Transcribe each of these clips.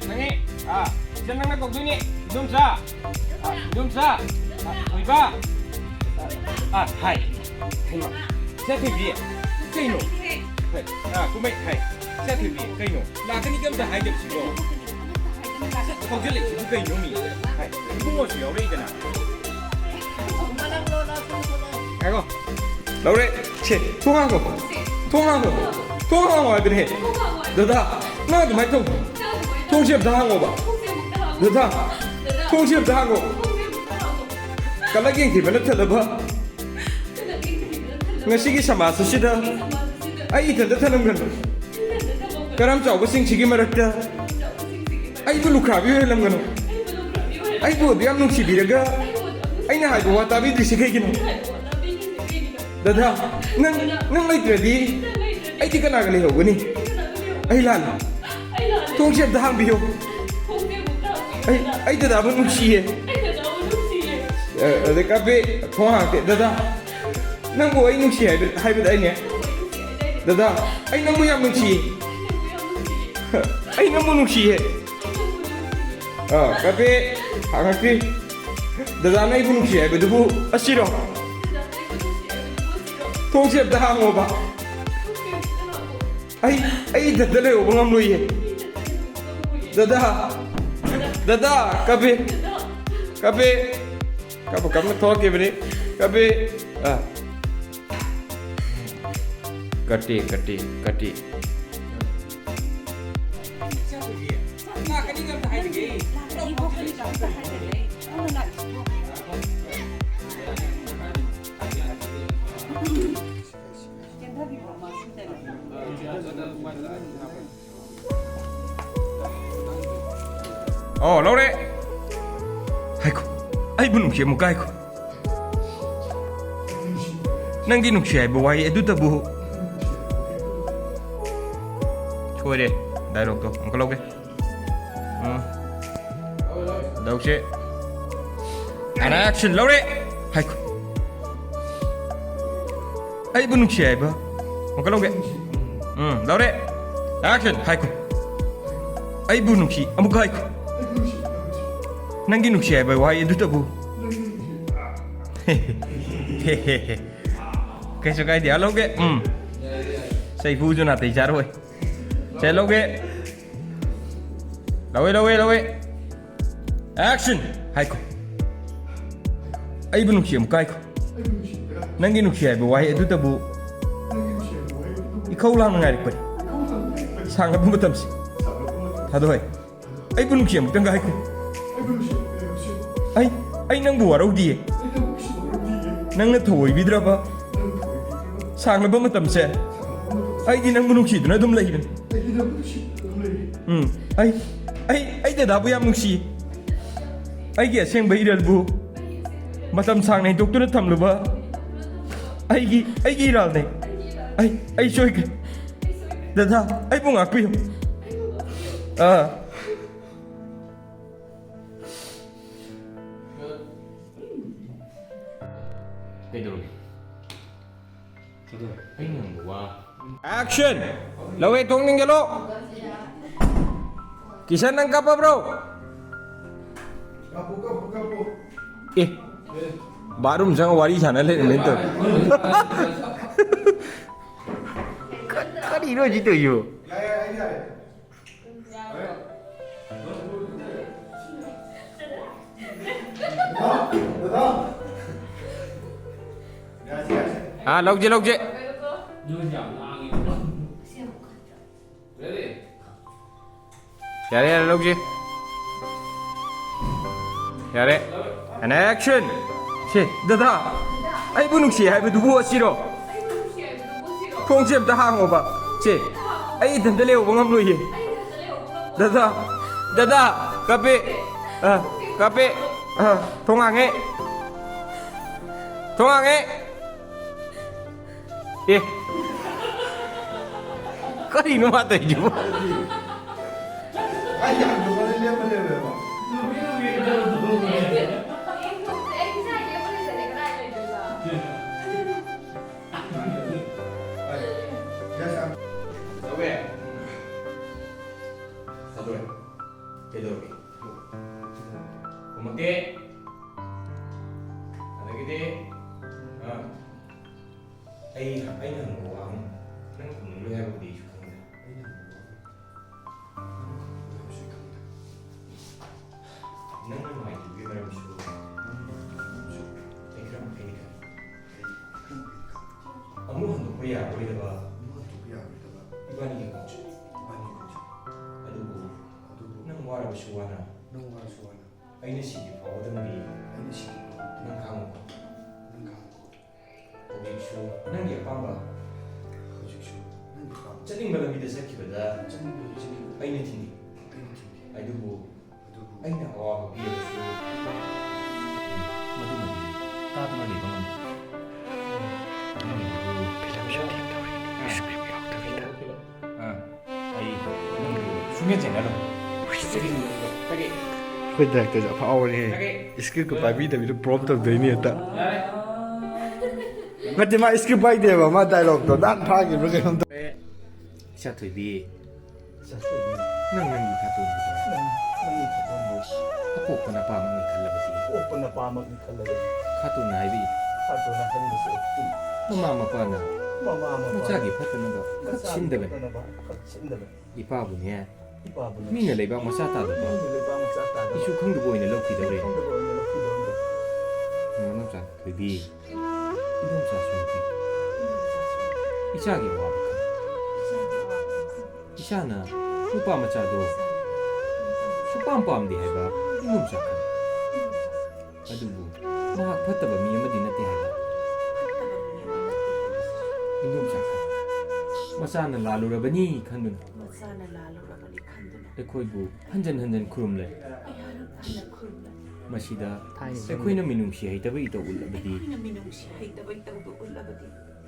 nangi, siya nang nagpagduni, dumsa, dumsa, uiba, hai, kaino, siya tibi, kaino, kumay, hai, siya tibi, kaino, lakani kam sa hai dap sigo, kau jelik sigo kaino mi, hai, ibu mo siya ulit na, ayo, laure, che, 통하고, 통하고 아들해, 너다, 나도 많이 통시합 다 하고 봐. 너다 통시합 다 하고 깔라긴 기분을 틀어봐. ngasi기 사마스시다 아이 던데 타는 건 그럼 저거싱 지기 말았다 아이고 루카비 회람 거는 아이고 비암 농시비라가 아이나 하고 와타비 드시게기는 너다 능 레이트레디 아이디 가나가리 호그니 아이란 통시합 다 하비요 ai đã vẫn nung xì ở đây cà phê khó hàng tiện đó năng bộ anh nung xì hay bên đây nhé đó anh năng mua nung xì anh năng mua nung xì cà phê hàng cà phê đó này nung xì bên đó así rồi thông xếp đã hàng ngô ai thật đấy ông ngâm nuôi đó Dada, kape, kamu thok ke beri, kape, kati. Laure, haiku, ai bunung siya mo kai ko. Nang ginung siya buhay edu tabu. Choy de, dialogue to, ang kalog Daw siya. And action, Laure, haiku. Ai bunung siya ba? Ang kalog Laure, action, haiku. Ai bunung siya, amukai ko. Nangi nung siya ba why edu tabu कैसे कह दिया लोगे सही फूज ना ते चार हुए चलोगे लवे एक्शन हाय को आई बनू सिम काय को नंगी नु सिया बे वाई एदु तबु इखौ लाम ngai rik sang bu matam si thado hai ai बनू SIM tang gai ko ai nang bu warau di nang na thoi bidraba sang na ba matam se ai di nang bunung si duna dum lai ben ai da da bu yam nung si ai ge seng bai ral bu matam sang nei dok tu na tham lu ba ai gi ral nei ai choi ke da ai bu ngak pi Action! Lawe tong ning galo. Kisan nang kapa bro? Kapu. Baru misalnya wari sana le mentor. Kadi lo jitu yo. Ya. Log je. Yare log je. Yare. And action. Che, dada. Ai bunung si hai bu bu asiro. Khong jem da hang oba. Che. Ai dan da leo bangam lo ye. Dada. Kape. Thongange. Kadi no mata ju. Ai yang tu boleh lihat ba. Ya sam. Oke. Satu. Kedori. Kumake. Adagide. Ai nang wang nang kung lu have di shu kang. Nang mai tu bi maram shu. Ai kram kai ka. Amu han ko ya ko da ba. Ibani ko. Adugo. Nang wara ba shu wana. Ai na si pa wa dang bi. Nang kang ko. Hujiksu nang ya pamba. Jadi malam kita sakit pada. Aina tini. Adugo. Aina awak biar su. Madu madu. Tak tahu ni bang. Film syuting tahu ini. Script yang tahu kita. Ai. Sungai jangan lo. Okey. Kau dah kerja apa awal ni? Iskil ke babi tapi tu prompt tu dah ni tak. Ngerti mak iskil baik dia bah, mak dialog tu nak pagi berkenan tu. Siapa tu bi? Nang ikatun. Aku kenapa mengikat lebih? Katun naik bi. Mama mana? Macam apa tu nak? Cinta ben. Ipa punya. Mina lebih masa tak ada. Isu kang tu boleh nak kita boleh. Mana macam tu bi? Itu macam tu. Isya kita apa? Isya na, lupa macam tu. Supam dia heba, itu macam kan. Aduh, nak patah bami yang mana dia heba. Itu macam kan. Masa na lalu rabani kan tu. Ekoi bu, hanjan kurum le. Masida, ekoi na minum siya ita ba ito ulah badi.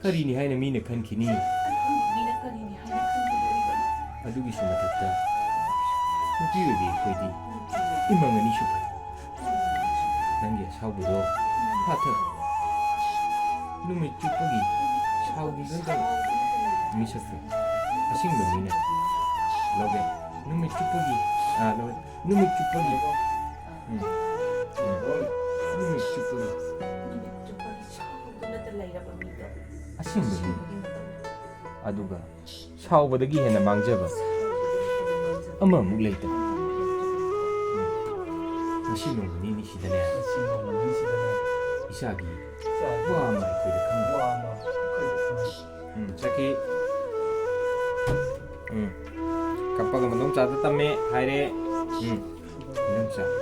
Kari ni hai na mina kan kini. Aduh isu mata. Mungkin lebih ekoi di. Imang ni suka. Nangge sabu do. Patah. Numit cupagi. Sabu ganda. Misatu. Asing bermina. Loge. Numit cupagi. Loge. Numit cupagi. Numit cupagi. Asing bermina. Aduga. Sabu lagi hendak mangjaba. Ama mulai tu. Masih nunggu ni sudah ni. Isagi. Wah mai kau dah kang. Caki. Kapag manong cata tame hai re. Manong cata.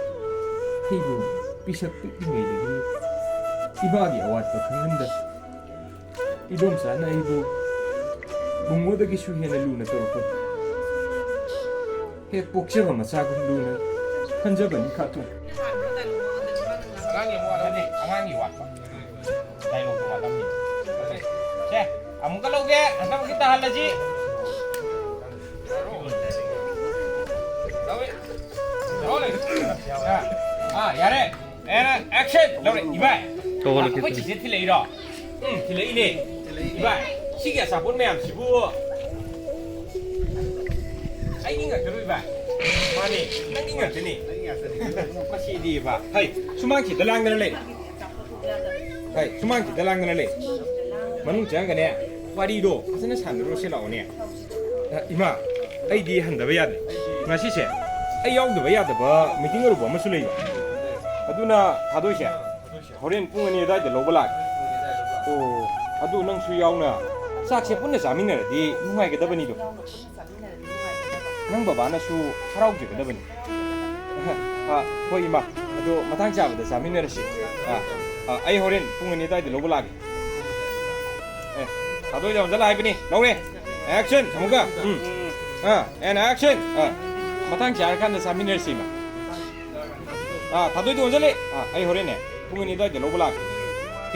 Ibu bisa pergi ni lagi. Ibu lagi awat tu kang anda. Ibu sana ibu. Bungo lagi suhi na luna terukut. He pokja ba masagun luna. Hanja ba ni katu. Angangi mo ada ni, angangi wat. Dai lo ko alam ni. Che, amu ka loge, anda kita hal lagi. Rolling. Yare. Action. Lore, ibai. Ko ko chi chi thilei ro. Thilei le. Ibai. Siga sabun mayam sibu. Ai ingat terus ibai. Mana? Nang ingat ni. Masih di ba. Hai, sumang kita lang na le. Hai, sumang kita lang na le. Manung jang kan ya. Wadi do, asana san ro se law ne. Ima, ai di han da ba ya de. Ngasi se. Ai yaw da ba ya da ba, meeting ro ba masu le. Aduna thado se. Horen pung ani da de lo ba la. Oh, adu nang su yaw na. Sak se pun na jamin na di, nungai ga da ba ni do. Nang baba na su harau je ga da ba ni. Hoi ima, adu matang jab da jamin na si. Ai horen pung ani da de lo ba la. Thado jam jala hai ni. Lo ne. Action, kamu ka? And action. Matang jar kan da jamin na si ma. Thado itu jale. Ai horen ne. Pung ani da de lo ba la.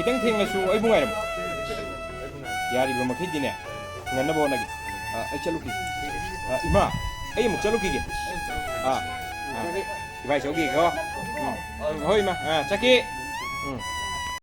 Kitang thing na su ai bungai ram. Yari ba makhid ni ne. Nganna bo na gi. Ai chalu ki. Ima, ai mu chalu ki ge. Ibai chalu ki ko. Hoi ma. Chaki.